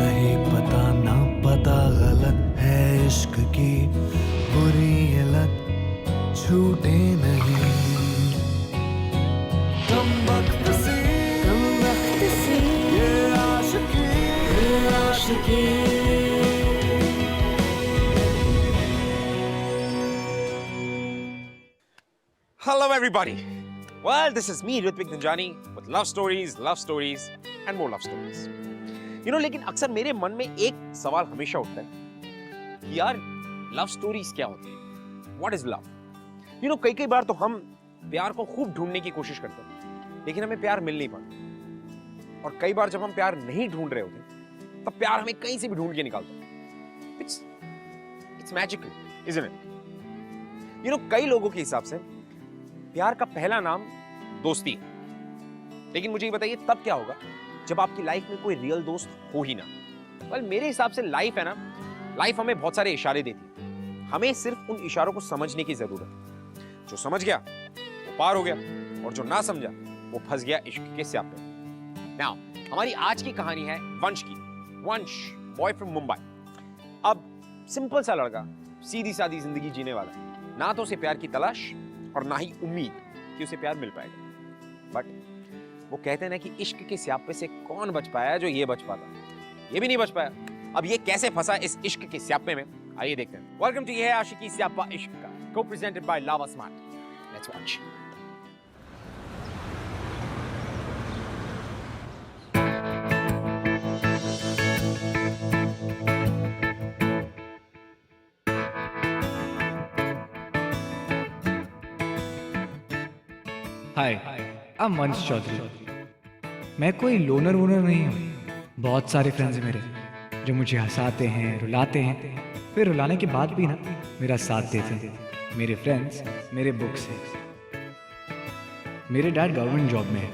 नहीं पता ना पता गलत है इश्क की बुरी ये लत छूटे नहीं कम वक्त सी ये आशिकी Hello everybody. Well, this is me Ritvik Dhanjani with love stories and more love stories. लेकिन अक्सर मेरे मन में एक सवाल हमेशा उठता है कि यार लव स्टोरीज क्या होती है? What is love? कई बार तो हम प्यार को खूब ढूंढने की कोशिश करते हैं, लेकिन हमें प्यार मिल नहीं पाता। और कई बार जब हम प्यार नहीं ढूंढ रहे होते, तब प्यार हमें कहीं से भी ढूंढ के निकालता है। It's magical, isn't it? कई लोगों के हिसाब से प्यार का पहला नाम दोस्ती है, लेकिन मुझे ये बताइए तब क्या होगा जब आपकी लाइफ में कोई रियल दोस्त हो ही ना। मेरे हिसाब से लाइफ है ना, लाइफ हमें बहुत सारे इशारे देती है, हमें सिर्फ उन इशारों को समझने की जरूरत है। जो समझ गया वो पार हो गया, और जो ना समझा वो फंस गया इश्क के स्यापे में। नाउ हमारी आज की कहानी है वंश की। वंश, बॉय फ्रॉम मुंबई। अब सिंपल सा लड़का, सीधी सादी जिंदगी जीने वाला, ना तो उसे प्यार की तलाश और ना ही उम्मीद कि उसे प्यार मिल पाएगा। बट वो कहते हैं ना कि इश्क के स्यापे से कौन बच पाया, जो ये बच पाता, ये भी नहीं बच पाया। अब ये कैसे फंसा इस इश्क के स्यापे में, आइए देखते हैं। वेलकम टू ये है आशिकी स्यापा इश्क का, को presented by lava smart. Let's watch. Hi, I am वंश चौधरी। मैं कोई लोनर वोनर नहीं हूँ। बहुत सारे फ्रेंड्स हैं मेरे जो मुझे हंसाते हैं, रुलाते हैं, फिर रुलाने के बाद भी ना मेरा साथ देते हैं। मेरे फ्रेंड्स मेरे बुक्स हैं। मेरे डैड गवर्नमेंट जॉब में है,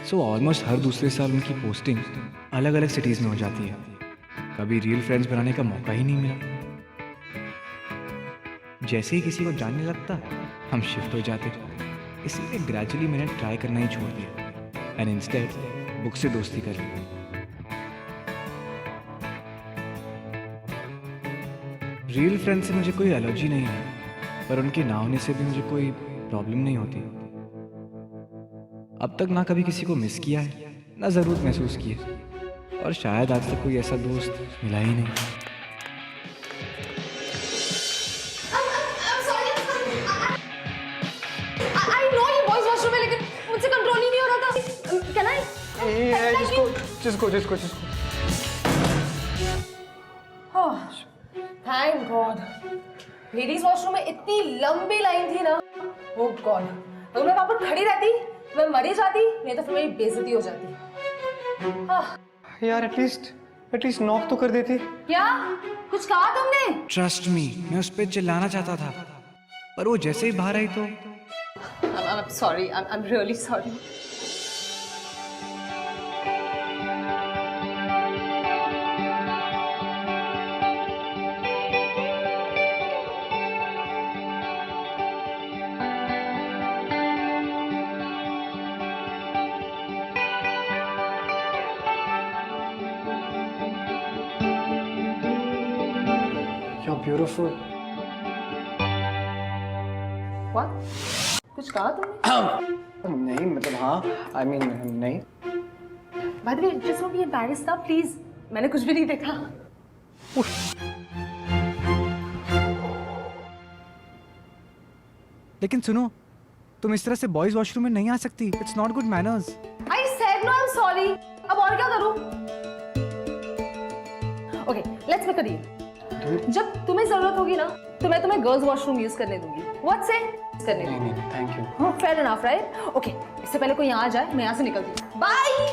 सो ऑलमोस्ट हर दूसरे साल उनकी पोस्टिंग अलग अलग सिटीज़ में हो जाती है। कभी रियल फ्रेंड्स बनाने का मौका ही नहीं मिला। जैसे ही किसी को जानने लगता हम शिफ्ट हो जाते, इसलिए ग्रेजुअली मैंने ट्राई करना ही छोड़ दिया एंड इंस्टेड बुक से दोस्ती कर ली। रियल फ्रेंड से मुझे कोई एलर्जी नहीं है, पर उनके ना होने से भी मुझे कोई प्रॉब्लम नहीं होती। अब तक ना कभी किसी को मिस किया है, ना ज़रूरत महसूस की है, और शायद आज तक कोई ऐसा दोस्त मिला ही नहीं। जिसको थैंक गॉड, लेडीज वॉशरूम में इतनी लंबी लाइन थी ना। ओह गॉड, अगर मैं वहां पर खड़ी रहती मैं मरी जाती, नहीं तो फिर मेरी बेइज्जती हो जाती। यार एटलीस्ट नॉक तो कर देती। क्या कुछ कहा तुमने? ट्रस्ट मी, मैं उस पर चिल्लाना चाहता था, पर वो जैसे ही बाहर आई तो I'm sorry, I'm really sorry. You're beautiful. What? कुछ कहा तुमने? नहीं मतलब हाँ, I mean नहीं। By the way, just don't be embarrassed now, please. मैंने कुछ भी नहीं देखा। लेकिन सुनो, तुम इस तरह से बॉयज वॉशरूम में नहीं आ सकती। It's not good manners. I said no, I'm sorry. अब और क्या करूं? Okay, let's make a deal. जब तुम्हें जरूरत होगी ना, तो मैं तुम्हें गर्ल्स वॉशरूम यूज करने दूंगी। What say? करने दूंगी। नहीं, थैंक यू। हाँ, fair enough, right? Okay, इससे पहले कोई यहाँ आ जाए, मैं यहाँ से निकलती हूँ। Bye.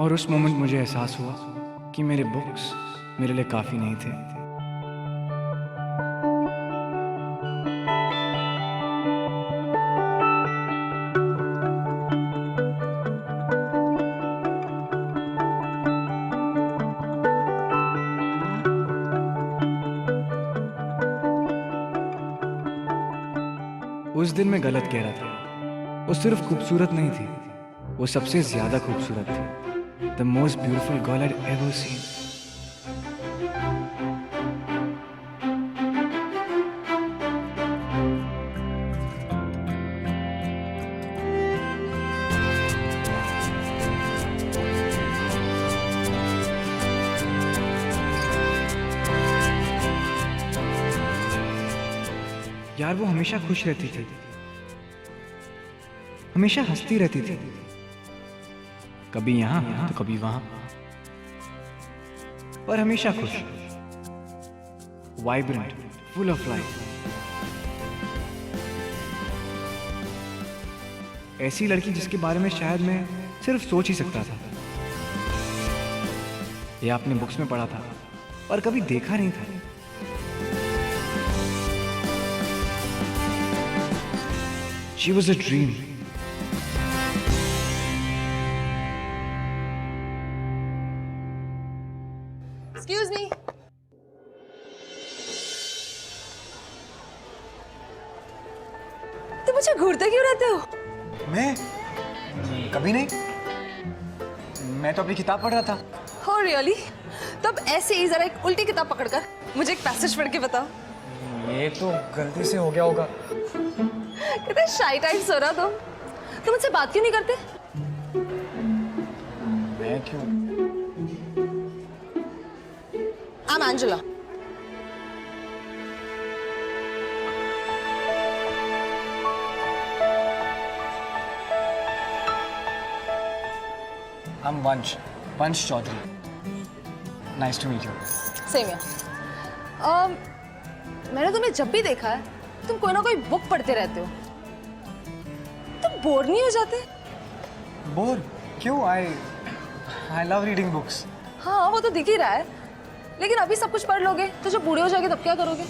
और उस मोमेंट मुझे एहसास हुआ कि मेरे बुक्स मेरे लिए काफ़ी नहीं थे। उस दिन मैं गलत कह रहा था। वो सिर्फ खूबसूरत नहीं थी, वो सबसे ज्यादा खूबसूरत थी। The most beautiful girl I ever seen. यार वो हमेशा खुश रहती थी, हमेशा हंसती रहती थी, कभी यहां तो कभी वहां, पर हमेशा खुश, वाइब्रेंट, फुल ऑफ लाइफ। ऐसी लड़की जिसके बारे में शायद मैं सिर्फ सोच ही सकता था या अपने बुक्स में पढ़ा था, पर कभी देखा नहीं था। She was a dream. Excuse me. तुम मुझे घूरते क्यों रहते हो? मैं कभी नहीं, मैं तो अपनी किताब पढ़ रहा था। Oh really? तब ऐसे ही जरा एक उल्टी किताब पकड़कर मुझे एक पैसेज पढ़ के बताओ। ये तो गलती से हो गया होगा। कितने शाई टाइप्स हो रहा तुम मुझसे बात क्यों नहीं करते? मैं क्यों? I'm Angela. I'm Vansh Chaudhary. Nice to meet you. Same here. मैंने तुम्हें जब भी देखा है तुम कोई ना कोई बुक पढ़ते रहते हो। तुम बोर नहीं हो जाते? बोर? क्यों? I love reading books. हाँ वो तो दिख ही रहा है, लेकिन अभी सब कुछ पढ़ लोगे तो जब बूढ़े हो जाओगे तब क्या करोगे?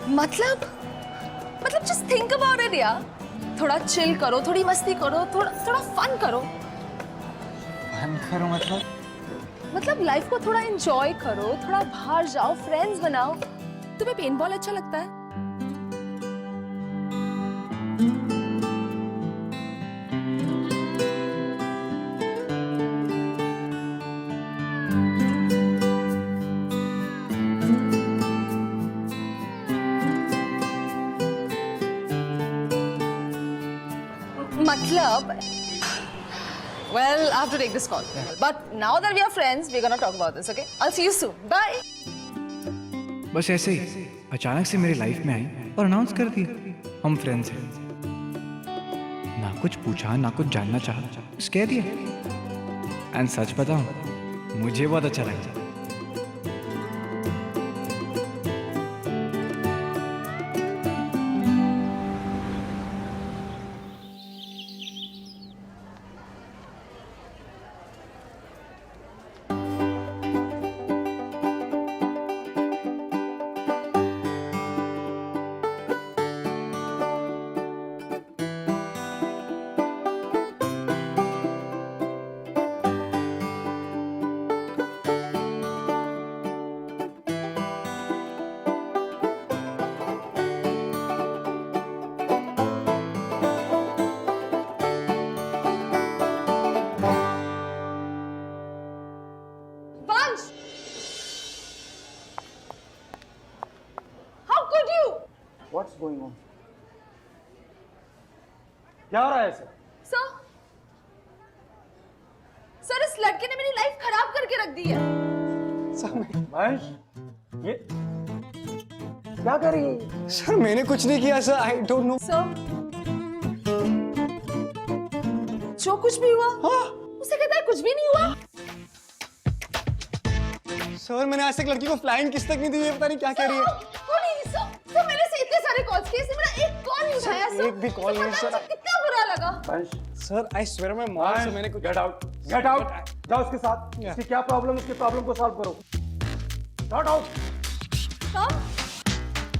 मतलब just think about it यार। थोड़ा चिल करो, थोड़ी मस्ती करो, थोड़ा फन करो। फन करो मतलब लाइफ को थोड़ा एंजॉय करो, थोड़ा बाहर जाओ, फ्रेंड्स बनाओ। तुम्हें पेंटबॉल अच्छा लगता है? मतलब well, I have to take this call. But now that we are friends, we're gonna talk about this, okay? I'll see you soon. Bye. बस ऐसे ही अचानक से मेरी लाइफ में आई और अनाउंस कर दिया हम फ्रेंड्स हैं। ना कुछ पूछा, ना कुछ जानना चाहा, बस कह दिया। एंड सच बताऊं, मुझे बहुत अच्छा लगा। What's going on? क्या हो रहा है सर? सर इस लड़के ने मेरी लाइफ खराब करके रख दी है। वंश, ये क्या कर रही है? सर मैंने कुछ नहीं किया sir, I don't no. Sir जो कुछ भी हुआ, हाँ? उसे कहता है कुछ भी नहीं हुआ। सर मैंने आज तक लड़की को फ्लाइंग किस तक नहीं दी है, पता नहीं क्या कह रही है। सर मैंने से इतने सारे कॉल्स किए, इसने मेरा एक कॉल नहीं उठाया सर। एक भी कॉल नहीं सर। कितना बुरा लगा। वंश, सर आई स्वेयर मैं मॉम से मैंने कुछ। गेट आउट जाओ उसके साथ। इसकी क्या प्रॉब्लम, उसके प्रॉब्लम को सॉल्व करो। Get out.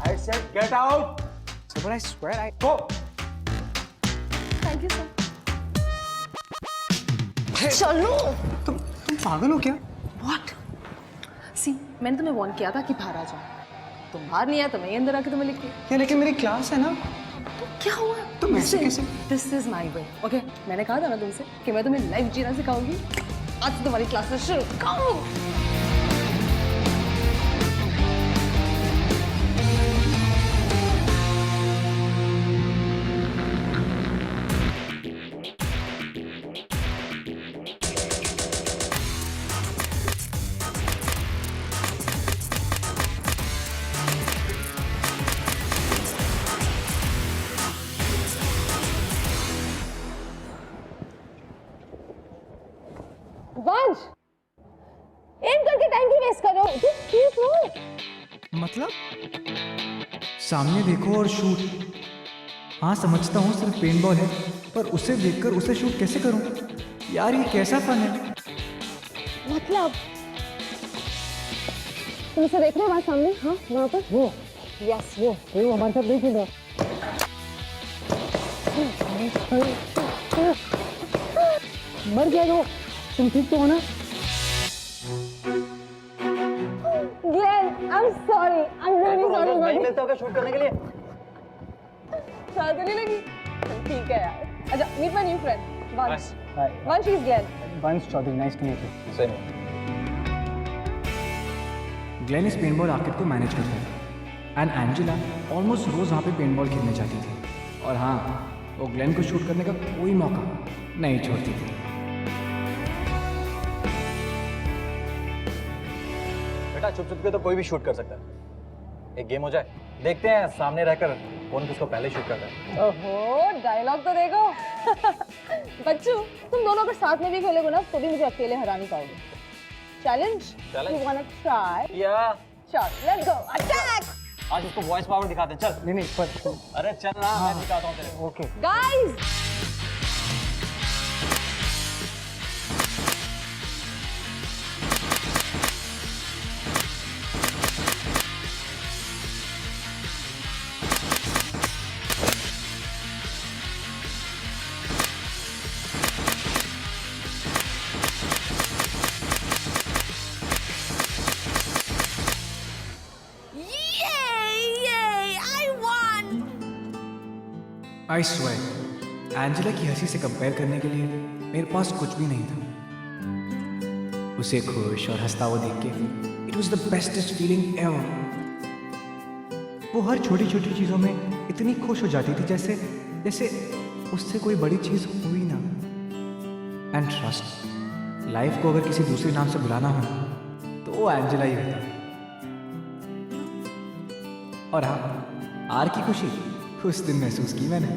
I said get out. Sir but I swear I go. Thank you sir. चलो। तुम पागल हो क्या? What? सी मैंने तुम्हें वार्न किया था कि बाहर आ जाओ, तुम बाहर नहीं आए तो मैं अंदर आके तुम्हें लिखती। यार लेकिन मेरी क्लास है ना। तो क्या हुआ? तुम ऐसे कैसे? This is my way. Okay, मैंने कहा था ना तुमसे कि मैं तुम्हें लाइफ जीना सिखाऊंगी। आज से तुम्हारी क्लासेस शुरू। करो। वंश, एम करके टाइम क्यों वेस्ट कर रहे हो? Just keep moving। मतलब सामने देखो और शूट। हाँ समझता हूँ सिर्फ पेंटबॉल है, पर उसे देखकर उसे शूट कैसे करूँ? यार ये कैसा फन है? मतलब तुम उसे देख रहे हो वहाँ सामने? हाँ वहाँ पर वो। यस वो हमारे साथ नहीं खेल रहा। मर गया वो। तुम ठीक तो हो ना? Glenn, I'm sorry. I'm really sorry. नहीं मिलते हो क्या शूट करने के लिए? तो नहीं लगी? ठीक है यार। अच्छा, meet my new friend, Vansh. Hi. Vansh is Glenn. Vansh Chaudhary, nice to meet you. Same. Glenn इस पेंटबॉल आर्केड को मैनेज करता है एंड एंजेला ऑलमोस्ट रोज वहाँ पे पेंटबॉल खेलने जाती थी। और हाँ, वो ग्लेन को शूट करने का कोई मौका नहीं छोड़ती थी। बेटा चुप चुप के तो कोई भी शूट कर सकता है। एक गेम हो जाए, देखते हैं सामने रहकर कौन किसको पहले शूट करता है। ओहो, डायलॉग तो देखो। बच्चू, तुम दोनों अगर साथ में भी खेलोगे ना तो भी मुझे अकेले हरा नहीं पाओगे। चैलेंज? You wanna try? या Sure, let's go. Attack! आज उसको वॉइस पावर दिखाते हैं, चल। नहीं पर अरे चल ना, मैं दिखाता हूँ तेरे को। Okay. Guys! I swear, Angela की हंसी से कंपेयर करने के लिए मेरे पास कुछ भी नहीं था। उसे खुश और हंसता हुआ देख के it was the bestest feeling ever. वो हर छोटी छोटी चीज़ों में इतनी खुश हो जाती थी जैसे जैसे उससे कोई बड़ी चीज़ हुई ना। एंड ट्रस्ट, लाइफ को अगर किसी दूसरे नाम से बुलाना हो तो वो एंजेला ही होता। और हाँ, आर की खुशी उस दिन महसूस की मैंने।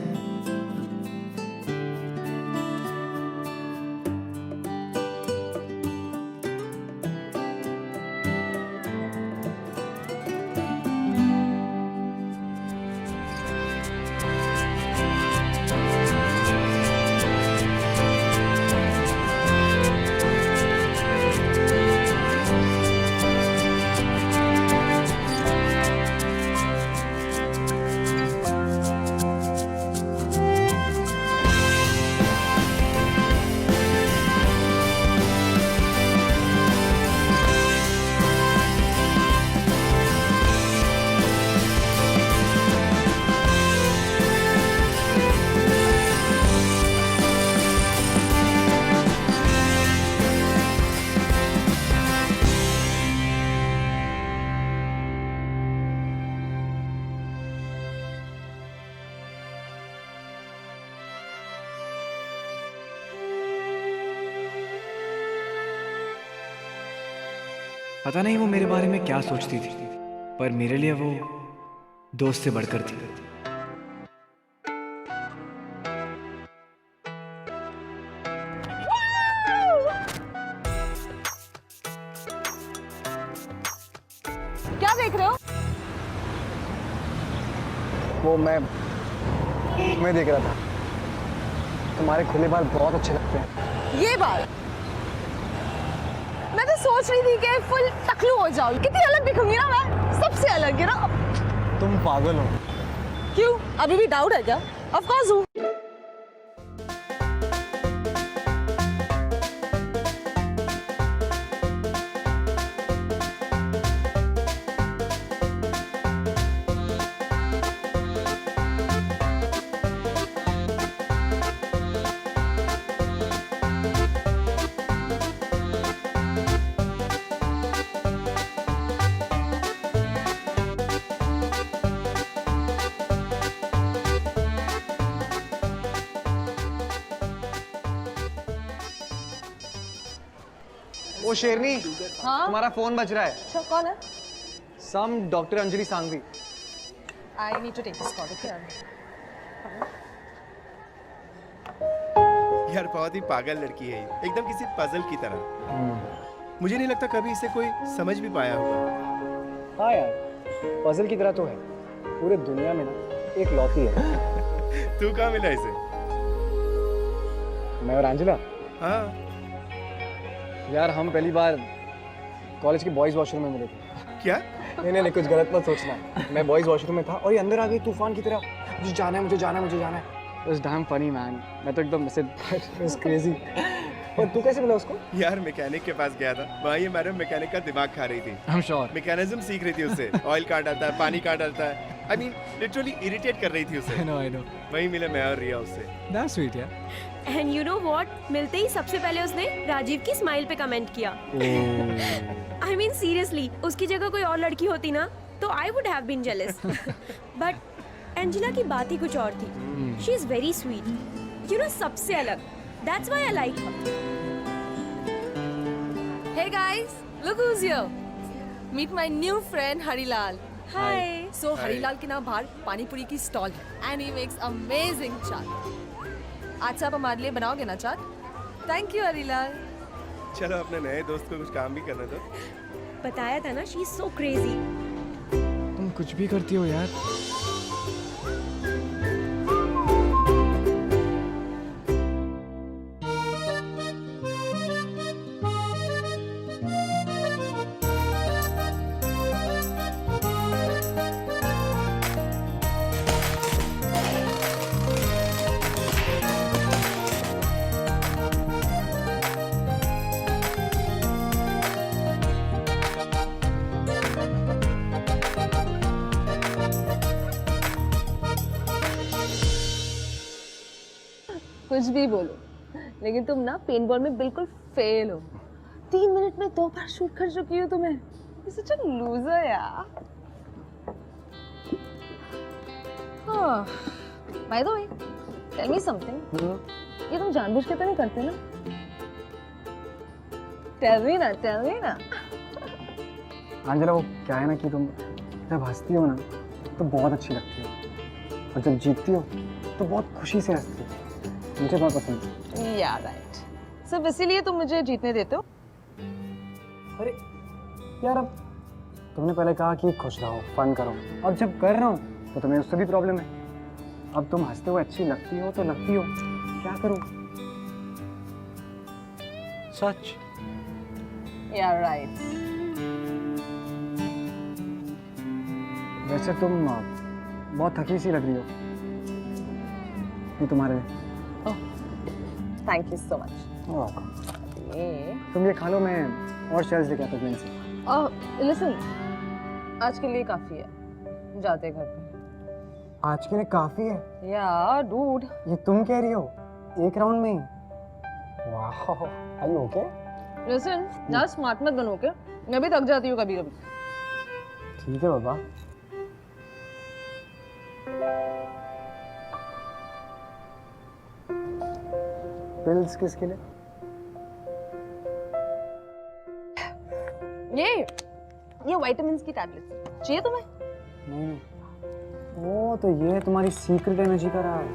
पता नहीं वो मेरे बारे में क्या सोचती थी, पर मेरे लिए वो दोस्त से बढ़कर थी। क्या देख रहे हो? वो मैं देख रहा था। तुम्हारे खुले बाल बहुत अच्छे लगते हैं। ये बात मैं तो सोच रही थी कि फुल टकलू हो जाऊं। कितनी अलग दिखूंगी ना मैं, सबसे अलग है ना। तुम पागल हो। क्यों, अभी भी डाउट है क्या? ऑफ कोर्स हूँ। ओ शेरनी, हाँ तुम्हारा फोन बज रहा है। अच्छा कौन है? Some doctor Anjali Sanghvi. I need to take this call. Okay यार बहुत ही पागल लड़की है ये, एकदम किसी पजल की तरह। मुझे नहीं लगता कभी इसे कोई समझ भी पाया होगा। हाँ यार, पजल की तरह तो है। पूरे दुनिया में ना एक लौती है। तू कहाँ मिला इसे? मैं और एंजेला। हाँ यार हम पहली बार कॉलेज के बॉयज वॉशरूम में मिले थे। क्या? नहीं, कुछ गलत मत सोचना। मैं बॉयज वॉशरूम में था और ये अंदर आ गई तूफान की तरह। मुझे जाना है, मुझे जाना है, मुझे जाना है। It was damn funny man. मैं तो एकदम ऐसे it was crazy. और तू कैसे मिला उसको? यार मैकेनिक के पास गया था, वहाँ ये मैडम मैकेनिक का दिमाग खा रही थी। I'm sure. मैकेनिज्म सीख रही थी उससे। ऑयल कहाँ डालता है, पानी कहाँ डालता है। I mean, literally irritate कर रही थी उसे। I know. वहीं मिले मैं और रिया उससे। That's sweet, yeah. And you know what, मिलते ही सबसे पहले उसने राजीव की स्माइल पे कमेंट किया। आई मीन सीरियसली, उसकी जगह कोई और लड़की होती ना तो I would have been jealous. But Angela की बात ही कुछ और थी। She is very sweet, you know, सबसे अलग। That's why I like her. Hey guys, look who's here. Meet my new friend Harilal. Hi. So Harilal के ना बाहर पानी पूरी की स्टॉल है and he makes amazing चाट। आज से आप हमारे लिए बनाओगे ना चाट? Thank you Harilal. चलो अपने नए दोस्त को कुछ काम भी करने दो। बताया था ना, शी इज सो क्रेजी। तुम कुछ भी करती हो यार। कुछ भी बोलो, लेकिन तुम ना पेंटबॉल में बिल्कुल फेल हो। 3 मिनट में 2 बार शूट कर चुकी हो तुम्हें। You're such a loser यार। हाँ, by the way, tell me something. ये तुम जानबूझ के तो नहीं करते ना? Tell me ना। अंजला, वो क्या है ना कि तुम जब हंसती हो ना तो बहुत अच्छी लगती हो, और जब जीतती हो तो बहुत खुशी से हंसती हो। मुझे बहुत पसंद है। Yeah, right. सिर्फ इसीलिए तुम मुझे जीतने देते हो? अरे यार, अब तुमने पहले कहा कि खुश रहो, फन करो, और जब कर रहा हूँ तो तुम्हें उससे भी प्रॉब्लम है। अब तुम हंसते हुए अच्छी लगती हो तो लगती हो, क्या करूँ? सच। Yeah, right. वैसे तुम बहुत थकी सी लग रही हो। ये तुम्हारे लिए। Thank you so much. ये तुम ये खा लो, मैं और शेल्स लेके आता हूँ से। लिसन, आज के लिए काफी है, जाते हैं घर पे। आज के लिए काफी है? यार डूड, ये तुम कह रही हो एक राउंड में ही? वाह, आर यू ओके? लिसन, ना स्मार्ट मत बनो के, मैं भी थक जाती हूँ कभी कभी। ठीक है बाबा। पिल्स किसके लिए? ये विटामिन्स की टैबलेट्स चाहिए तुम्हें? नहीं। ओ तो ये है तुम्हारी सीक्रेट एनर्जी का राज।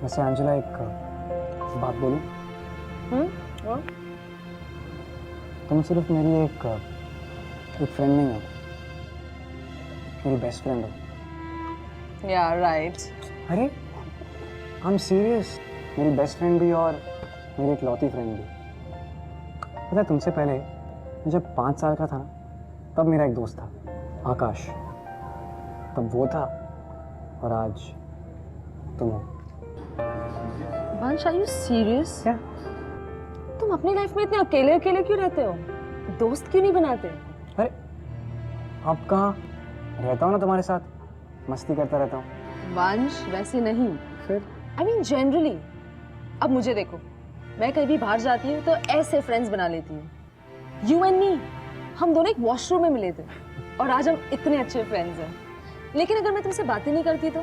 वैसे अंजला, एक बात बोलूं? और? तुम सिर्फ मेरी एक फ्रेंड नहीं हो, मेरी बेस्ट फ्रेंड हो। Yeah, right. अरे आई एम सीरियस। मेरी बेस्ट फ्रेंड भी और मेरी एक लौती फ्रेंड भी। पता है, तुमसे पहले मैं जब 5 साल का था ना, तब मेरा एक दोस्त था, आकाश। तब वो था और आज तुम हो। वंश, are you serious? क्या? तुम अपनी लाइफ में इतने अकेले अकेले क्यों रहते हो? दोस्त क्यों नहीं बनाते? अरे अब कहाँ रहता हूँ ना तुम्हारे साथ, मस्ती करता रहता हूँ। वंश, वैसे नहीं, फिर I mean generally. अब मुझे देखो, मैं कहीं भी बाहर जाती हूँ तो ऐसे फ्रेंड्स बना लेती हूँ। You and me, हम दोनों एक वॉशरूम में मिले थे और आज हम इतने अच्छे फ्रेंड्स हैं। लेकिन अगर मैं तुमसे बातें नहीं करती तो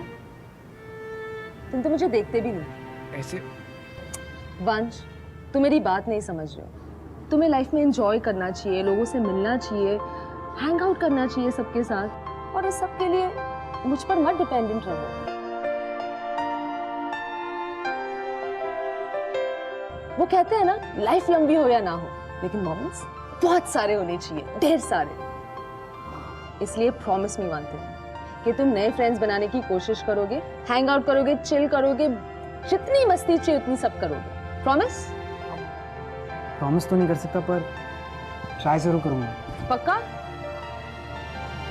तुम तो मुझे देखते भी नहीं। ऐसे वंश, तुम मेरी बात नहीं समझ रहे हो। तुम्हें लाइफ में एंजॉय करना चाहिए, लोगों से मिलना चाहिए, हैंग आउट करना चाहिए सबके साथ, और इस सब के लिए मुझ पर मत डिपेंडेंट रहो। वो कहते हैं ना, लाइफ लंबी हो या ना हो, लेकिन मोमेंट्स बहुत सारे होने चाहिए, ढेर सारे। इसलिए प्रॉमिस मी वन थिंग कि तुम नए फ्रेंड्स बनाने की कोशिश करोगे, हैंग आउट करोगे, चिल करोगे, जितनी मस्ती चाहिए उतनी सब करोगे। प्रॉमिस? प्रॉमिस तो नहीं कर सकता, पर ट्राई जरूर करूंगा। पक्का?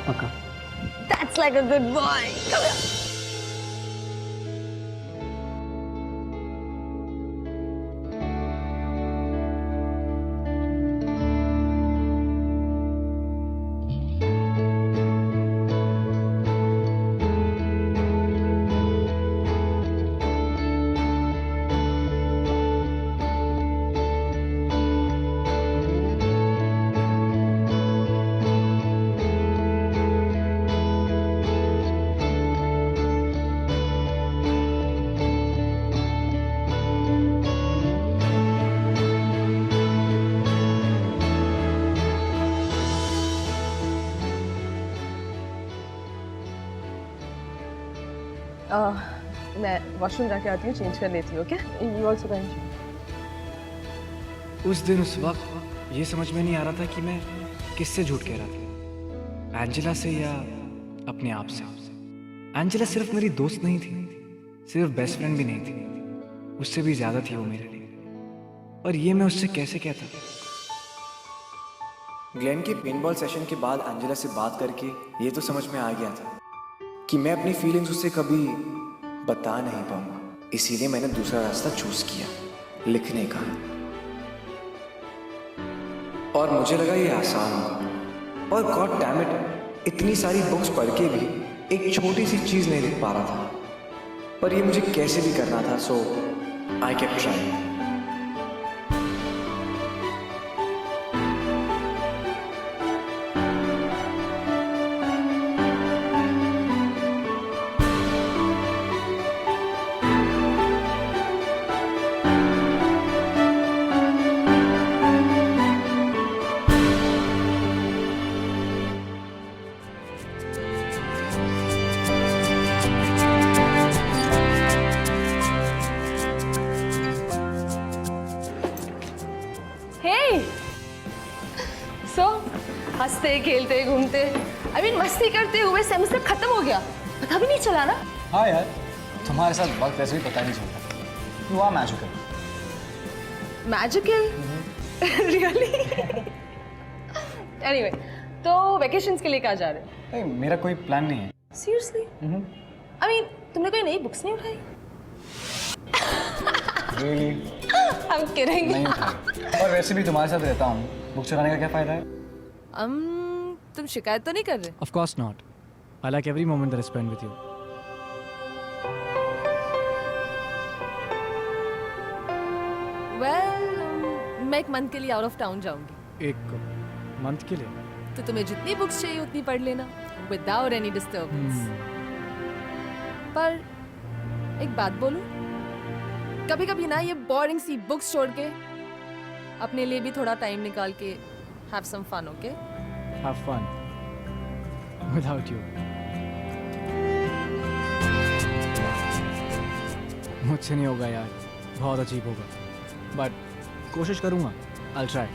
पक्का। That's like a good boy. Come here. मैं वॉशरूम जाके आती हूँ, चेंज कर लेती हूँ, ओके? You also go. उस दिन उस वक्त ये समझ में नहीं आ रहा था कि मैं किससे झूठ कह रहा था, एंजेला से या अपने आप से। एंजेला सिर्फ मेरी दोस्त नहीं थी, सिर्फ बेस्ट फ्रेंड भी नहीं थी, उससे भी ज़्यादा थी वो मेरे लिए। और ये मैं उससे कैसे कहता। ग्लेन के पेनबॉल सेशन के बाद एंजेला से बात करके ये तो समझ में आ गया था कि मैं अपनी फीलिंग्स उससे कभी बता नहीं पाऊंगा। इसीलिए मैंने दूसरा रास्ता चूज किया, लिखने का। और मुझे लगा ये आसान होगा। और गॉड डैम इट, इतनी सारी बुक्स पढ़ के भी एक छोटी सी चीज नहीं लिख पा रहा था, पर ये मुझे कैसे भी करना था। सो आई केप्ट ट्राइंग। हंसते खेलते घूमते, आई मीन मस्ती करते हुए सेमेस्टर खत्म हो गया, पता भी नहीं चला ना। हाँ यार, तुम्हारे साथ वक्त वैसे भी पता नहीं चलता। You are magical. Magical? Really? Anyway, तो वेकेशंस के लिए कहाँ जा रहे हो? नहीं, मेरा कोई प्लान नहीं है। सीरियसली? आई मीन तुमने कोई नई बुक्स नहीं उठाई? Really? I'm kidding. नहीं उठाई। और वैसे भी तुम्हारे साथ रहता हूँ, बुक चुराने का क्या फायदा है? तुम शिकायत तो नहीं कर रहे? Of course not. I like every moment that I spend with you. Well, मैं एक मंथ के लिए आउट ऑफ टाउन जाऊंगी। एक मंथ के लिए? तो तुम्हें जितनी बुक्स चाहिए उतनी पढ़ लेना, विदाउट एनी डिस्टर्बेंस। पर एक बात बोलूं, कभी कभी ना ये बोरिंग सी बुक्स छोड़ के अपने लिए भी थोड़ा टाइम निकाल के have some fun, okay? Have fun without you. मुझसे नहीं होगा यार, बहुत अजीब होगा, बट कोशिश करूंगा। I'll try.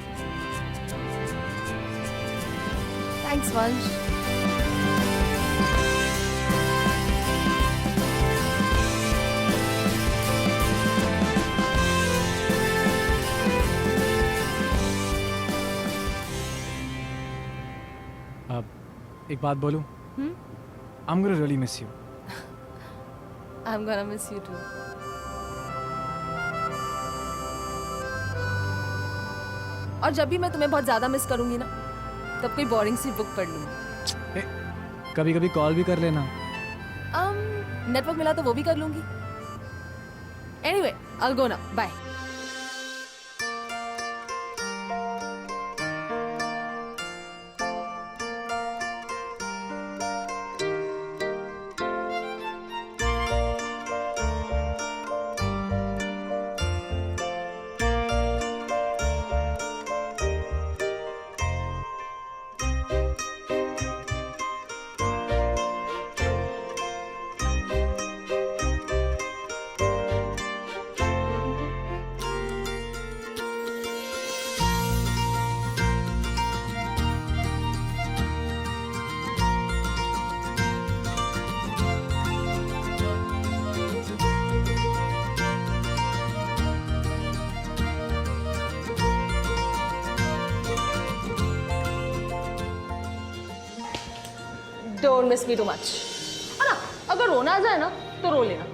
Thanks, Vansh. एक बात बोलूं? I'm gonna really miss you. I'm gonna miss you too. और जब भी मैं तुम्हें बहुत ज्यादा मिस करूंगी ना, तब कोई बोरिंग सी बुक पढ़ लूंगी। कभी कभी कॉल भी कर लेना। नेटवर्क मिला तो वो भी कर लूंगी। Anyway, I'll go now. Bye. Don't miss me too much. है ना, अगर रोना आ जाए ना तो रो लेना।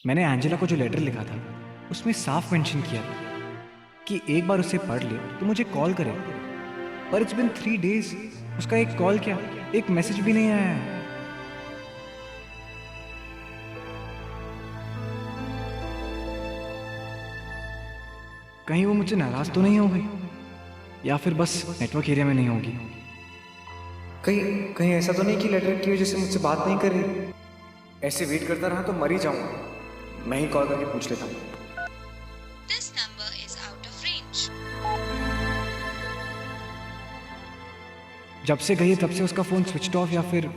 मैंने एंजेला को जो लेटर लिखा था उसमें साफ मेंशन किया था कि एक बार उसे पढ़ ले तो मुझे कॉल करे, पर इट्स बिन 3 days, उसका एक कॉल क्या, एक मैसेज भी नहीं आया है। कहीं वो मुझसे नाराज तो नहीं हो गई, या फिर बस नेटवर्क एरिया में नहीं होगी। कहीं कहीं ऐसा तो नहीं कि लेटर की वजह से मुझसे बात नहीं कर रही। ऐसे वेट करता रहा तो मर ही जाऊंगा। मैं ही कॉल करके पूछ लेता हूँ। This number is out of range. जब से गई है तब से उसका फोन स्विच ऑफ या फिर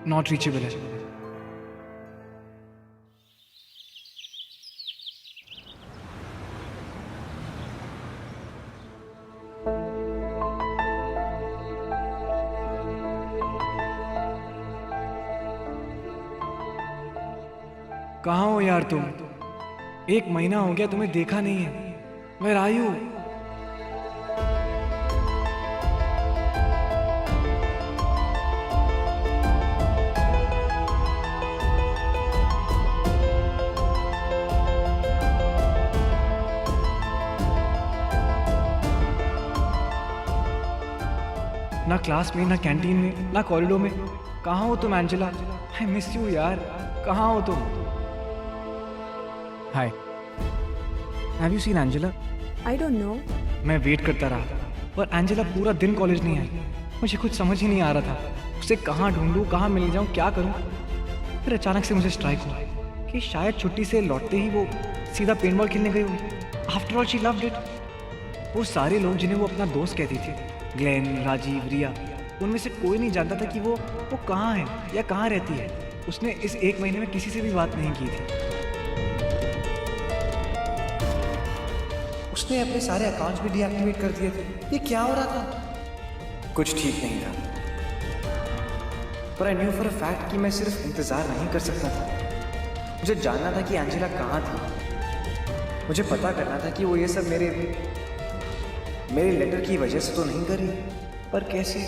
नॉट रीचेबल है। कहाँ हो यार तुम? 1 महीना हो गया तुम्हें देखा नहीं है। Where are you? ना क्लास में, ना कैंटीन में, ना कॉरिडोर में। कहाँ हो तुम एंजेला? आई मिस यू यार। कहाँ हो तुम? Hi, have you seen Angela? I don't know. मैं वेट करता रहा पर एंजेला पूरा दिन कॉलेज नहीं आई। मुझे कुछ समझ ही नहीं आ रहा था उसे कहाँ ढूंढूं, कहाँ मिल जाऊं, क्या करूं। फिर अचानक से मुझे स्ट्राइक हुआ कि शायद छुट्टी से लौटते ही वो सीधा पेंटबॉल खेलने गई होगी। After all she loved it. वो सारे लोग जिन्हें वो अपना दोस्त कहती थी, ग्लेन, राजीव, रिया, उनमें से कोई नहीं जानता था कि वो कहाँ है या कहाँ रहती है। उसने इस 1 महीने में किसी से भी बात नहीं की थी। उसने अपने सारे अकाउंट्स भी डीएक्टिवेट कर दिए थे। ये क्या हो रहा था? कुछ ठीक नहीं था। पर I knew for a fact कि मैं सिर्फ इंतजार नहीं कर सकता था। मुझे जानना था कि एंजेला कहाँ थी। मुझे पता करना था कि वो ये सब मेरे लेटर की वजह से तो नहीं करी, पर कैसे?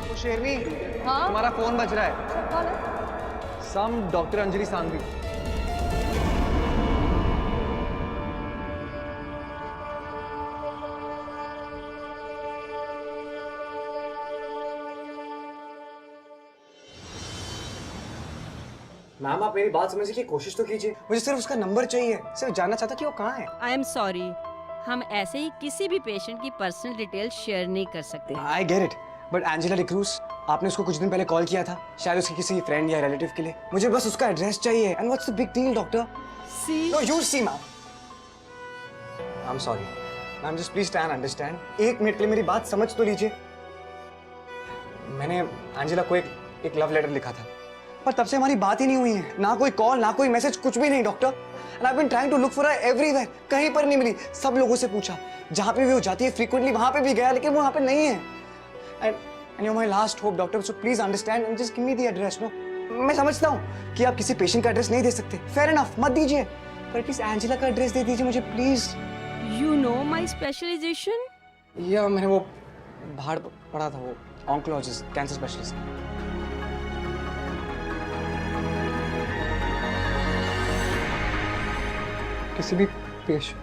तो शेरनी, हाँ? तुम्हारा फोन बज रहा है। कौन है? Some doctor Anjali Sanghvi. Ma'am, आप मेरी बात समझने की कोशिश तो कीजिए। मुझे सिर्फ उसका नंबर चाहिए। सिर्फ जानना चाहता कि वो कहाँ है। आई एम सॉरी, हम ऐसे ही किसी भी पेशेंट की पर्सनल डिटेल शेयर नहीं कर सकते। I get it, but Angela D'Cruz, आपने उसको कुछ दिन पहले कॉल किया था, शायद उसके किसी फ्रेंड या रिलेटिव के लिए। मुझे बस उसका एड्रेस चाहिए। And what's the big deal doctor? See, no you see ma'am. I am sorry ma'am, just please try and understand. 1 minute के लिए मेरी बात समझ तो लीजिए। मैंने एंजेला को एक लव लेटर लिखा था, पर तब से हमारी बात ही नहीं हुई है। ना कोई कॉल, ना कोई मैसेज, कुछ भी नहीं doctor. And I have been trying to look for her everywhere. कहीं पर नहीं मिली। सब लोगों से पूछा, जहाँ पे भी वो जाती है फ्रीक्वेंटली वहाँ पे भी गया, लेकिन वो वहाँ पे नहीं है। And you are my last hope doctor, so please understand and just give me the address. No, मैं समझता हूँ कि आप किसी पेशेंट का एड्रेस नहीं दे सकते, फेयर इनफ, मत दीजिए, पर एटलीस्ट एंजेला का एड्रेस दे दीजिए मुझे please. You know my specialization? या मैंने वो बाहर पढ़ा था, वो ऑन्कोलॉजिस्ट, कैंसर स्पेशलिस्ट। किसी भी पेश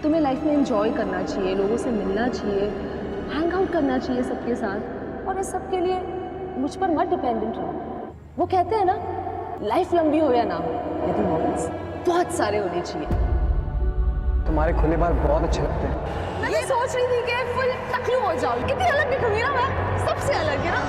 तुम्हें लाइफ में एंजॉय करना चाहिए, लोगों से मिलना चाहिए, हैंग आउट करना चाहिए सबके साथ, और इस सब के लिए मुझ पर मत डिपेंडेंट रहो। वो कहते हैं ना, लाइफ लंबी हो या ना हो, लेकिन मोमेंट्स बहुत सारे होने चाहिए। तुम्हारे खुले बाल बहुत अच्छे लगते हैं। मैं तो सोच रही थी कि फुल टकलू हो जाऊं, कितनी अलग दिखूंगी ना मैं, सबसे अलग है ना।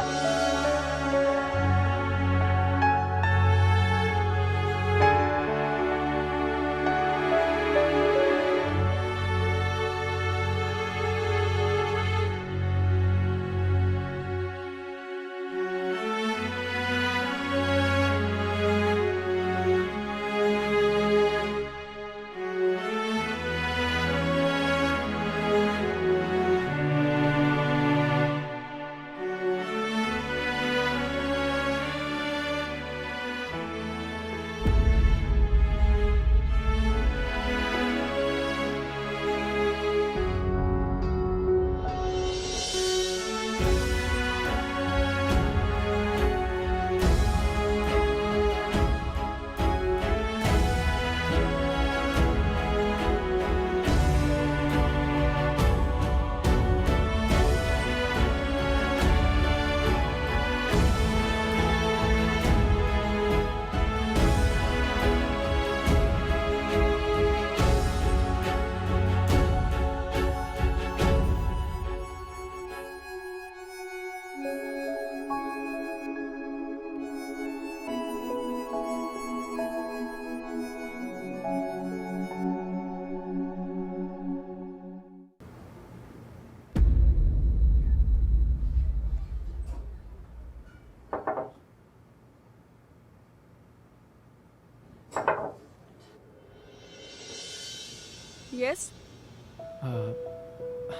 Yes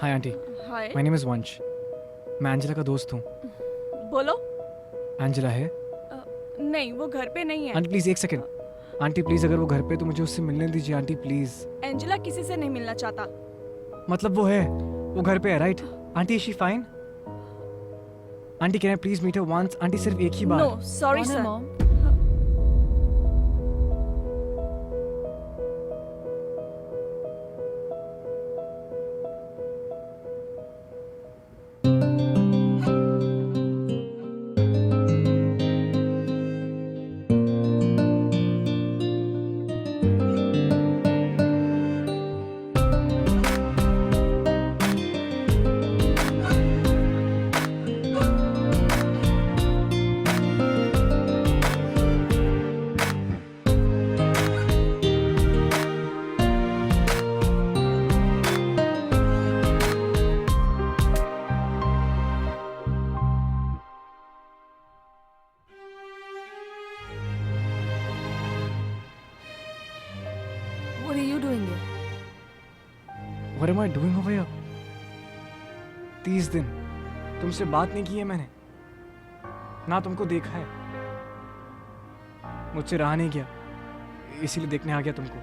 hi aunty, hi, my name is वंश। मैं एंजेला का दोस्त हूँ। बोलो। एंजेला है? नहीं, वो घर पे नहीं है। आंटी प्लीज एक सेकंड। आंटी प्लीज, अगर वो घर पे तो मुझे उससे मिलने दीजिए आंटी प्लीज। एंजेला किसी से नहीं मिलना चाहता। मतलब वो है, वो घर पे है right? Aunty is she fine? Aunty can I please meet her once? Aunty सिर्फ एक ही बार। No sorry sir. What are you doing here? What am I doing over here? 30 दिन तुमसे बात नहीं की है मैंने, ना तुमको देखा है, मुझसे रहा नहीं गया, इसीलिए देखने आ गया तुमको।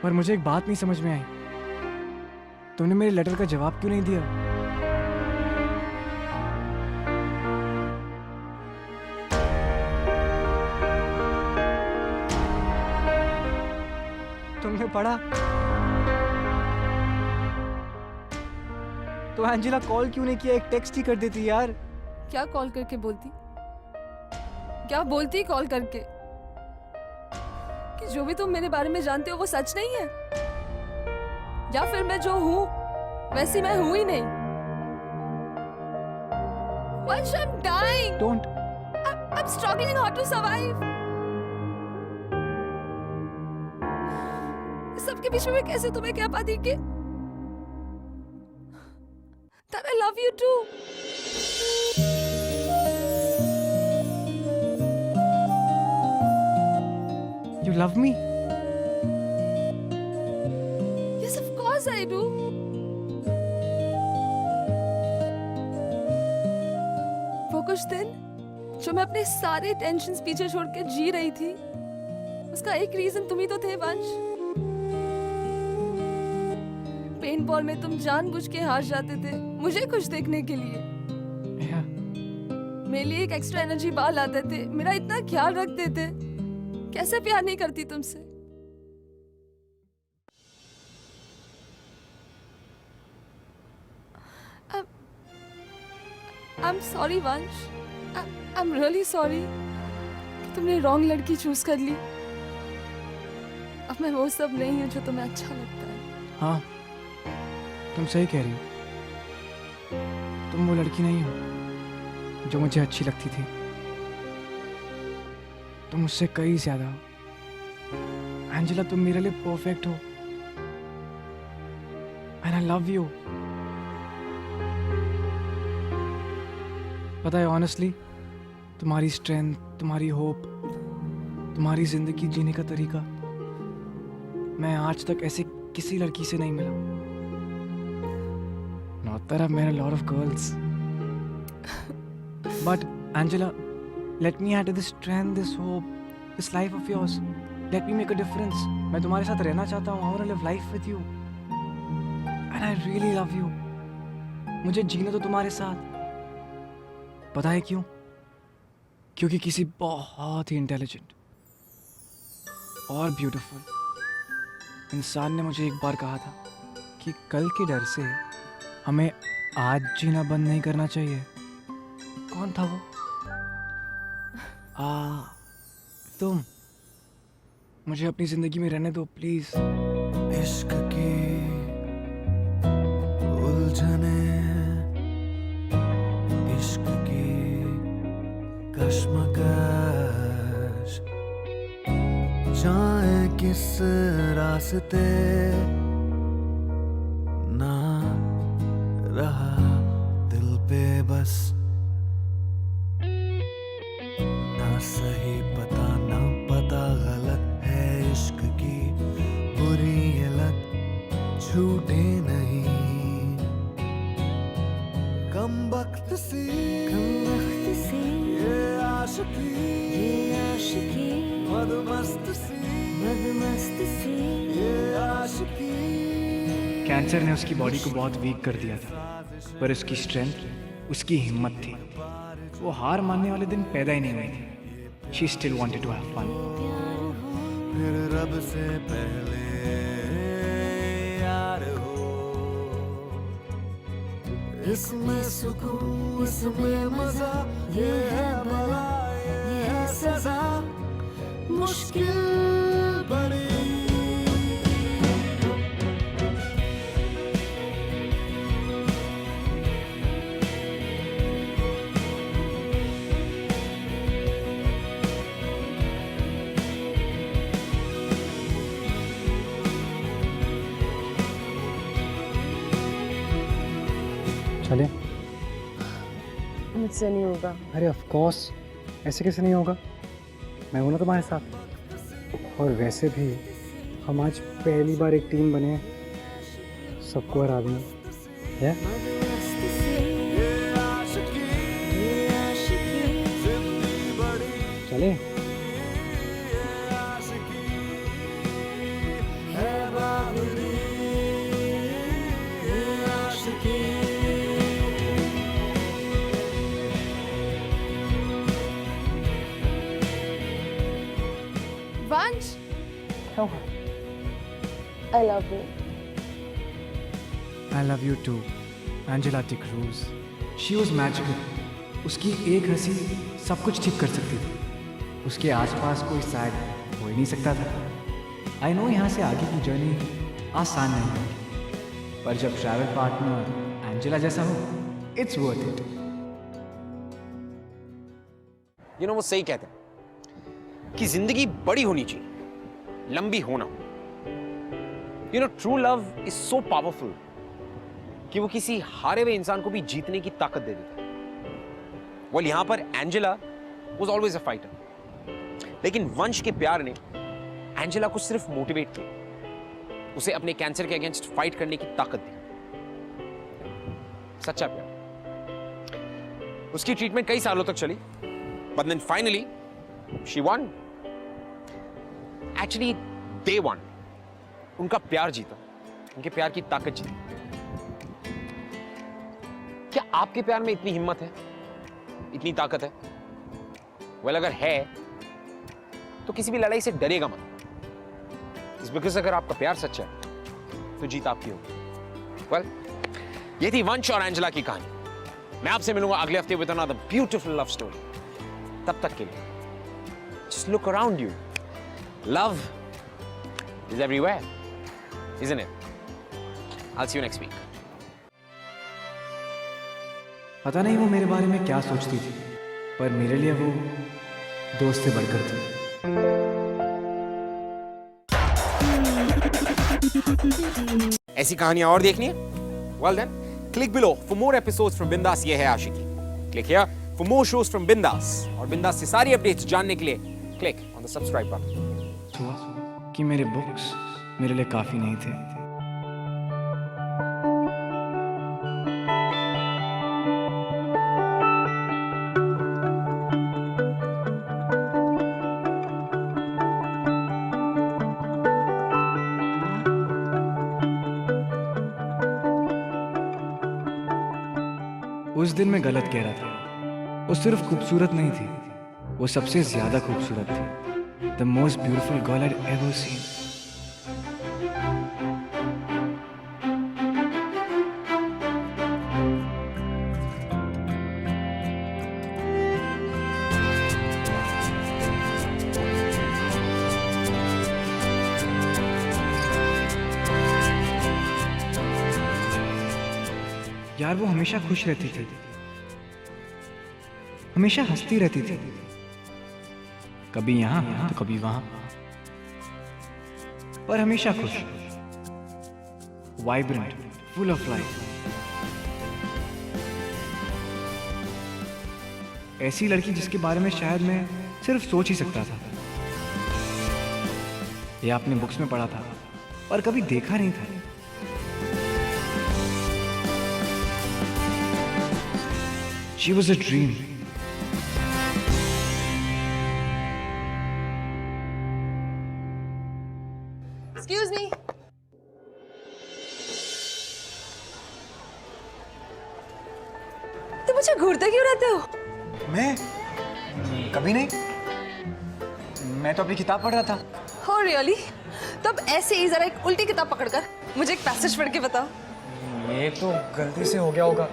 पर मुझे एक बात नहीं समझ में आई, तुमने मेरे लेटर का जवाब क्यों नहीं दिया? तुमने पढ़ा तो एंजेला कॉल क्यों नहीं किया? एक टेक्स्ट ही कर देती यार। क्या कॉल करके बोलती? क्या बोलती कॉल करके? कि जो भी तुम मेरे बारे में जानते हो वो सच नहीं है, या फिर मैं जो हूं वैसी मैं हूं ही नहीं। Vansh, I'm dying. Don't. I'm struggling hard to survive. सबके बीच में मैं कैसे तुम्हें कह पाती कि that I love you too. You love me? Yes, of course I do. वो कुछ दिन जो मैं अपने सारे टेंशन्स पीछे छोड़ के जी रही थी, उसका एक रीजन तुम ही तो थे वंश। पेंट बॉल में तुम जानबूझ के हार जाते थे मुझे खुश देखने के लिए। Yeah. मेरे लिए एक एक्स्ट्रा एनर्जी बार लाते थे, मेरा इतना ख्याल रखते थे। कैसे प्यार नहीं करती तुमसे? I'm sorry वंश, I'm really sorry कि तुमने रॉन्ग लड़की चूज कर ली। अब मैं वो सब नहीं हूँ जो तुम्हें अच्छा लगता है। हाँ, तुम सही कह रही हो। तुम वो लड़की नहीं हो जो मुझे अच्छी लगती थी। तुम मुझसे कई ज्यादा हो। एंजेला, तुम मेरे लिए परफेक्ट हो। And I love you. पता है, ऑनेस्टली तुम्हारी स्ट्रेंथ, तुम्हारी होप, तुम्हारी जिंदगी जीने का तरीका मैं आज तक ऐसे किसी लड़की से नहीं मिला। Not that I've met a lot of girls. But Angela, let me add to this strength, this hope, this life of yours. Let me make a difference. मैं तुम्हारे साथ रहना चाहता हूँ. I want to live life with you. And I really love you. मुझे जीने दो तुम्हारे साथ. पता है क्यों? क्योंकि किसी बहुत ही इंटेलिजेंट और ब्यूटीफुल इंसान ने मुझे एक बार कहा था कि कल के डर से हमें आज जीना बंद नहीं करना चाहिए। कौन था वो? तुम। मुझे अपनी जिंदगी में रहने दो प्लीज। इश्क की उलझने, इश्क की कश्मकश, जाए किस रास्ते, ना रहा दिल पे बस, ना सही पता ना पता गलत है इश्क की बुरी ये लत, छूटे नहीं कम वक्त सी ये आशिकी मदमस्त सी ये आशिकी। कैंसर ने उसकी बॉडी को बहुत वीक कर दिया था, पर उसकी स्ट्रेंथ, उसकी हिम्मत थी। वो हार मानने वाले दिन पैदा ही नहीं हुए थे। She still wanted to have fun. फिर रब से पहले यार हो, इसमें सुकून, इसमें मजा, ये है भला, ये है सजा, मुश्किल बड़ी। चले? मुझसे नहीं होगा। अरे ऑफ कोर्स, ऐसे कैसे नहीं होगा? मैं हूं ना तुम्हारे साथ। और वैसे भी हम आज पहली बार एक टीम बने, सबको हरा देंगे। है? चले? वंश, I love you. I love you too, Angela de Cruz. She was magical. उसकी एक हंसी सब कुछ ठीक कर सकती थी। उसके आसपास कोई सैड हो ही नहीं सकता था। आई नो यहाँ से आगे की जर्नी आसान नहीं है, पर जब ट्रैवल पार्टनर एंजेला जैसा हो, it's worth it. You know वो सही कहते हैं कि जिंदगी बड़ी होनी चाहिए, लंबी होना। You know true love is so powerful कि वो किसी हारे हुए इंसान को भी जीतने की ताकत दे देता है। वेल यहां पर Angela was always a fighter, लेकिन वंश के प्यार ने एंजेला को सिर्फ मोटिवेट किया, उसे अपने कैंसर के अगेंस्ट फाइट करने की ताकत दी। सच्चा प्यार। उसकी ट्रीटमेंट कई सालों तक चली, but then finally she won. Actually they won. उनका प्यार जीता, उनके प्यार की ताकत जीती। क्या आपके प्यार में इतनी हिम्मत है, इतनी ताकत है? वेल अगर है तो किसी भी लड़ाई से डरेगा मत। इस बिकॉज़ अगर आपका प्यार सच्चा है तो जीत आपकी होगी। वेल ये थी वंश और एंजेला की कहानी। मैं आपसे मिलूंगा अगले हफ्ते with another beautiful love story. तब तक के लिए just look around you. Love is everywhere, isn't it? I'll see you next week. पता नहीं वो मेरे बारे में क्या सोचती थी, पर मेरे लिए वो दोस्त से बढ़कर थी। ऐसी कहानियां और देखनी है? Well then, click below for more episodes from Bindas ये है आशिकी. Click here for more shows from Bindas. और Bindas से सारी अपडेट्स जानने के लिए click on the subscribe button. हुआ कि मेरे बुक्स मेरे लिए काफ़ी नहीं थे। उस दिन मैं गलत कह रहा था। वो सिर्फ खूबसूरत नहीं थी, वो सबसे ज्यादा खूबसूरत थी। The most beautiful girl I'd ever seen. यार वो हमेशा खुश रहती थी, हमेशा हंसती रहती थी, कभी यहाँ तो कभी वहां, पर हमेशा खुश, वाइब्रेंट, फुल ऑफ लाइफ। ऐसी लड़की जिसके बारे में शायद मैं सिर्फ सोच ही सकता था या अपने बुक्स में पढ़ा था, पर कभी देखा नहीं था। She was a dream. Excuse me. तुम मुझे घूरते क्यों रहते हो? मैं कभी नहीं, मैं तो अपनी किताब पढ़ रहा था। Oh really? तब ऐसे ही जरा एक उल्टी किताब पकड़कर मुझे एक पैसेज पढ़ के बताओ। ये तो गलती से हो गया होगा।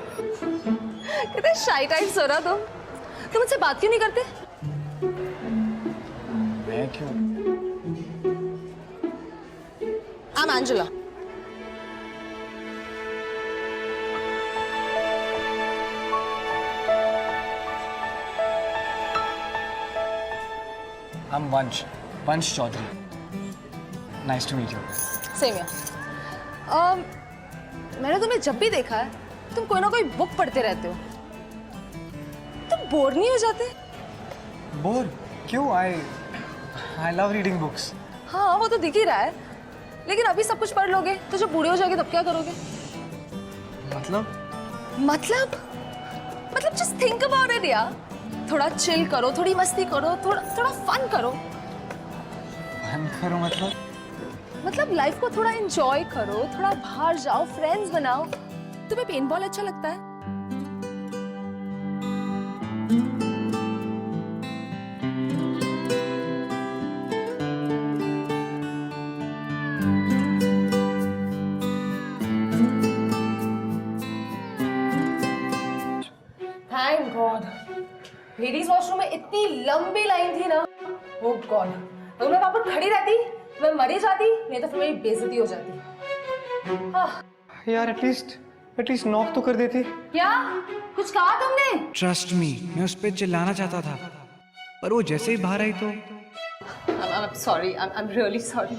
कितने शाई टाइप्स हो रहा तुम मुझसे बात क्यों नहीं करते? मैं क्यों? I'm Angela. I'm Vansh Chaudhary. Nice to meet you. Same here. मैंने तुम्हें जब भी देखा है तुम कोई ना कोई बुक पढ़ते रहते हो। तुम बोर नहीं हो जाते? बोर? क्यों? I love reading books. हाँ वो तो दिख ही रहा है, लेकिन अभी सब कुछ पढ़ लोगे तो जब बूढ़े हो जाओगे तब क्या करोगे? मतलब just think about it यार। थोड़ा चिल करो, थोड़ी मस्ती करो, थोड़ा फन करो। फन करो मतलब लाइफ को थोड़ा एंजॉय करो, थोड़ा बाहर जाओ, फ्रेंड्स बनाओ। तुम्हें पेंटबॉल अच्छा लगता है? थैंक गॉड लेडीज वॉशरूम में इतनी लंबी लाइन थी ना। ओह गॉड, अगर मैं वहां पर खड़ी रहती मैं मरी जाती, नहीं तो फिर मेरी बेइज्जती हो जाती। यार एटलीस्ट नॉक तो कर देती। क्या कुछ कहा तुमने? ट्रस्ट मी, मैं उस पर चिल्लाना चाहता था, पर वो जैसे ही बाहर आई तो I'm sorry, I'm really sorry.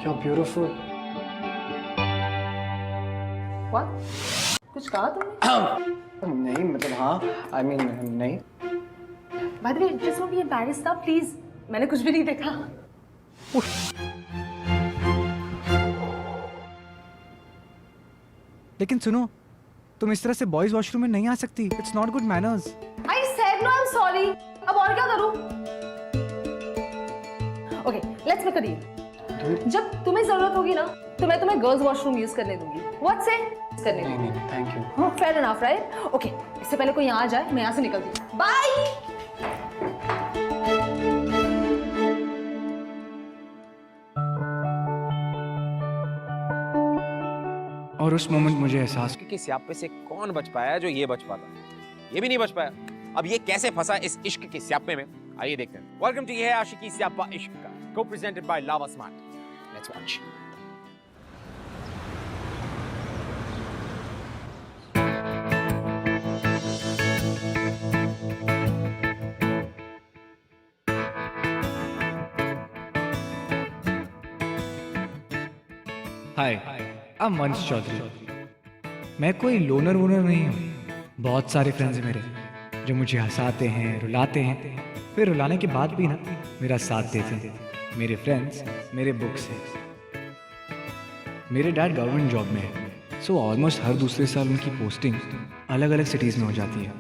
You're beautiful. What? कुछ कहा तुमने? नहीं मतलब हाँ, I mean नहीं। By the way, just don't be embarrassed now, please. मैंने कुछ भी नहीं देखा। लेकिन सुनो, तुम इस तरह से बॉयज वॉशरूम में नहीं आ सकती। It's not good manners. I said no, I'm sorry. अब और क्या करूं? Okay, let's make a deal. जब तुम्हें जरूरत होगी ना तो मैं तुम्हें गर्ल्स वॉशरूम यूज करने दूंगी। व्हाट से करने नहीं दूंगी। नहीं थैंक यू। हाँ फेयर एनफ राइट। ओके इससे पहले कोई यहाँ आ जाए मैं यहाँ से निकलती हूँ। बाय। और उस मोमेंट मुझे एहसास कि स्यापे से कौन बच पाया जो ये बच पाता, ये भी नहीं बच पाया। अब ये कैसे फंसा इस इश्क के स्यापे में, आइए देखते हैं। वेलकम टू ये है आशिकी स्यापा इश्क का, को presented by lava smart. Let's watch. Hi, I am वंश चौधरी। मैं कोई लोनर वोनर नहीं हूँ। बहुत सारे फ्रेंड्स हैं मेरे जो मुझे हंसाते हैं, रुलाते हैं, फिर रुलाने के बाद भी ना मेरा साथ देते हैं। मेरे फ्रेंड्स मेरे बुक्स हैं। मेरे डैड गवर्नमेंट जॉब में है, सो ऑलमोस्ट हर दूसरे साल उनकी पोस्टिंग अलग अलग सिटीज़ में हो जाती है।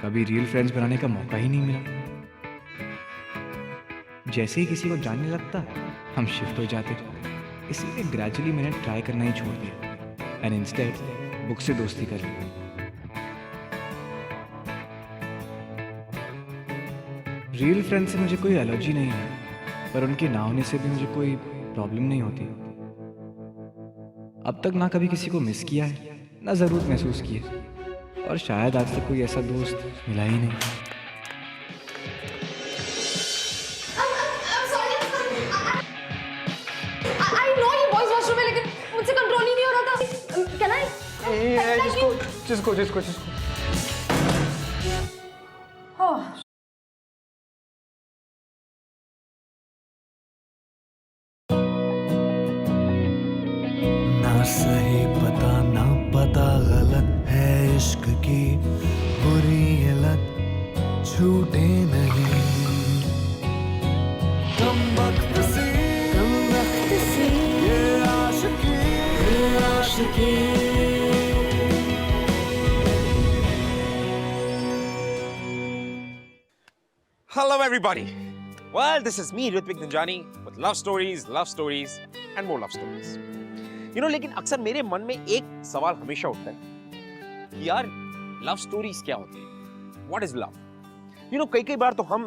कभी रियल फ्रेंड्स बनाने का मौका ही नहीं मिला। जैसे ही किसी को जानने लगता हम शिफ्ट हो जाते, इसीलिए ग्रेजुअली मैंने ट्राई करना ही छोड़ दिया एंड इंस्टेड बुक से दोस्ती कर ली। रियल फ्रेंड से मुझे कोई एलर्जी नहीं है, पर उनके ना होने से भी मुझे कोई प्रॉब्लम नहीं होती। अब तक ना कभी किसी को मिस किया है, ना ज़रूरत महसूस की है, और शायद आज तक कोई ऐसा दोस्त मिला ही नहीं। जिसको ना सही पता ना पता गलत है इश्क की बुरी ये लत छूटे नहीं। कम वक्त से ये आशिकी Hello everybody. Well, this is me Ritwik Dhanjani with love stories and more love stories. You know, लेकिन अक्सर मेरे मन में एक सवाल हमेशा उठता है कि यार लव स्टोरीज क्या होती है? What is love? You know, कई बार तो हम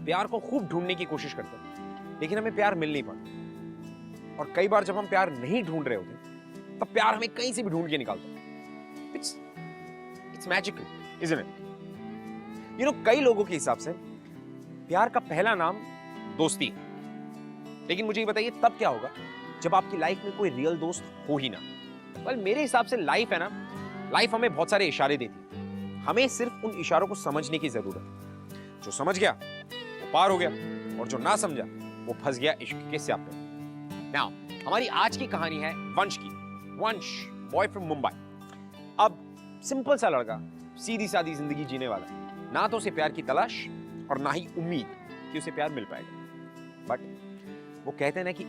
प्यार को खूब ढूंढने की कोशिश करते हैं, लेकिन हमें प्यार मिल नहीं पाता। और कई बार जब हम प्यार नहीं ढूंढ रहे होते, तब प्यार हमें कहीं से भी ढूंढ के निकालता है। It's magical, isn't it? You know, कई लोगों के हिसाब से प्यार का पहला नाम दोस्ती है, लेकिन मुझे ये बताइए तब क्या होगा जब आपकी लाइफ में कोई रियल दोस्त हो ही ना। well, मेरे हिसाब से लाइफ है ना, लाइफ हमें बहुत सारे इशारे देती है, हमें सिर्फ उन इशारों को समझने की जरूरत है। जो समझ गया वो पार हो गया, और जो ना समझा वो फंस गया इश्क के स्यापे में। Now, हमारी आज की कहानी है वंश की। वंश, बॉय फ्रॉम मुंबई। अब सिंपल सा लड़का, सीधी सादी जिंदगी जीने वाला, ना तो उसे प्यार की तलाश और ना ही उम्मीद कि उसे प्यार मिल पाएगा। बट वो कहते हैं ना कि